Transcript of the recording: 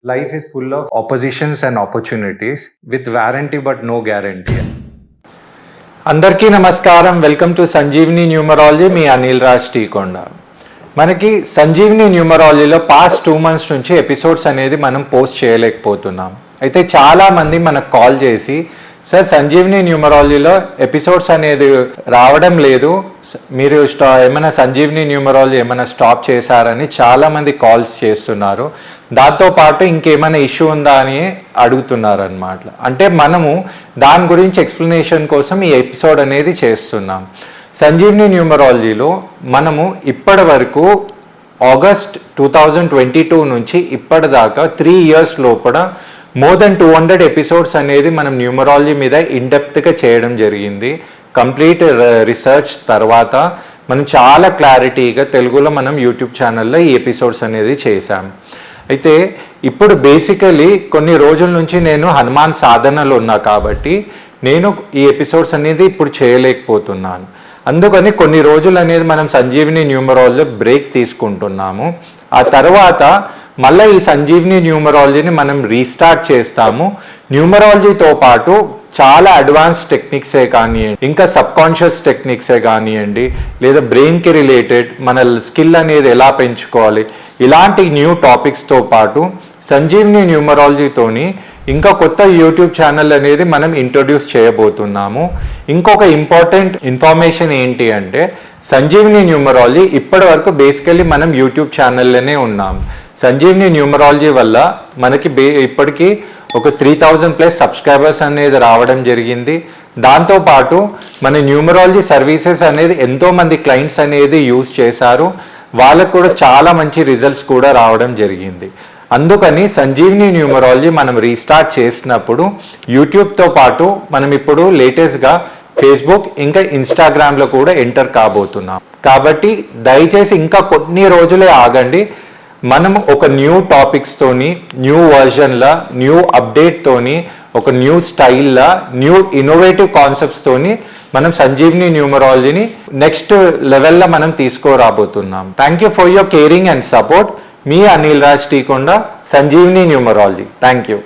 Life is full of oppositions and opportunities with warranty but no guarantee. అందరికీ నమస్కారం. Welcome to Sanjeevini numerology. మీ అనిల్ రాజ్ టీకొండ. మనకి సంజీవిని న్యూమరాలజీలో పాస్ట్ 2 months నుంచి ఎపిసోడ్స్ అనేది మనం పోస్ట్ చేయలేకపోతున్నాం. అయితే చాలామంది మనకు కాల్ చేసి సార్ సంజీవిని న్యూమరాలజీలో ఎపిసోడ్స్ అనేది రావడం లేదు, మీరు ఏమైనా సంజీవిని న్యూమరాలజీ ఏమైనా స్టాప్ చేశారని చాలామంది కాల్స్ చేస్తున్నారు. దాంతోపాటు ఇంకేమైనా ఇష్యూ ఉందా అని అడుగుతున్నారు అన్నమాట. అంటే మనము దాని గురించి ఎక్స్ప్లెనేషన్ కోసం ఈ ఎపిసోడ్ అనేది చేస్తున్నాం. సంజీవిని న్యూమరాలజీలో మనము ఇప్పటి వరకు ఆగస్ట్ 2022 నుంచి ఇప్పటిదాకా 3 years లోపల మోర్ దెన్ 200 ఎపిసోడ్స్ అనేది మనం న్యూమరాలజీ మీద ఇన్డెప్త్గా చేయడం జరిగింది. కంప్లీట్ రీసెర్చ్ తర్వాత మనం చాలా క్లారిటీగా తెలుగులో మనం యూట్యూబ్ ఛానల్లో ఈ ఎపిసోడ్స్ అనేది చేశాం. అయితే ఇప్పుడు బేసికలీ కొన్ని రోజుల నుంచి నేను హనుమాన్ సాధనలో ఉన్నా కాబట్టి నేను ఈ ఎపిసోడ్స్ అనేది ఇప్పుడు చేయలేకపోతున్నాను. అందుకని కొన్ని రోజులు అనేది మనం సంజీవిని న్యూమరాలజీలో బ్రేక్ తీసుకుంటున్నాము. ఆ తర్వాత మళ్ళీ ఈ సంజీవిని న్యూమరాలజీని మనం రీస్టార్ట్ చేస్తాము. న్యూమరాలజీతో పాటు చాలా అడ్వాన్స్ టెక్నిక్సే కానివ్వండి, ఇంకా సబ్కాన్షియస్ టెక్నిక్సే కానివ్వండి, లేదా బ్రెయిన్కి రిలేటెడ్ మన స్కిల్ అనేది ఎలా పెంచుకోవాలి, ఇలాంటి న్యూ టాపిక్స్తో పాటు సంజీవిని న్యూమరాలజీతోని ఇంకా కొత్త యూట్యూబ్ ఛానల్ అనేది మనం ఇంట్రొడ్యూస్ చేయబోతున్నాము. ఇంకొక ఇంపార్టెంట్ ఇన్ఫర్మేషన్ ఏంటి అంటే సంజీవిని న్యూమరాలజీ ఇప్పటి వరకు బేసికలీ మనం యూట్యూబ్ ఛానల్లోనే ఉన్నాం. సంజీవిని న్యూమరాలజీ వల్ల మనకి ఇప్పటికీ ఒక 3000+ సబ్స్క్రైబర్స్ అనేది రావడం జరిగింది. దాంతోపాటు మన న్యూమరాలజీ సర్వీసెస్ అనేది ఎంతోమంది క్లయింట్స్ అనేది యూజ్ చేశారు. వాళ్ళకు కూడా చాలా మంచి రిజల్ట్స్ కూడా రావడం జరిగింది. అందుకని సంజీవిని న్యూమరాలజీ మనం రీస్టార్ట్ చేసినప్పుడు యూట్యూబ్తో పాటు మనం ఇప్పుడు లేటెస్ట్గా ఫేస్బుక్ ఇంకా ఇన్స్టాగ్రామ్లో కూడా ఎంటర్ కాబోతున్నాం. కాబట్టి దయచేసి ఇంకా కొన్ని రోజులే ఆగండి. మనం ఒక న్యూ టాపిక్స్తోని, న్యూ వర్జన్లా, న్యూ అప్డేట్తోని, ఒక న్యూ స్టైల్లా, న్యూ ఇన్నోవేటివ్ కాన్సెప్ట్స్తోని మనం సంజీవిని న్యూమరాలజీని నెక్స్ట్ లెవెల్లో మనం తీసుకురాబోతున్నాం. Thank you for your caring and support. మీ Anil Raj Teekonda, Sanjeevini numerology. Thank you.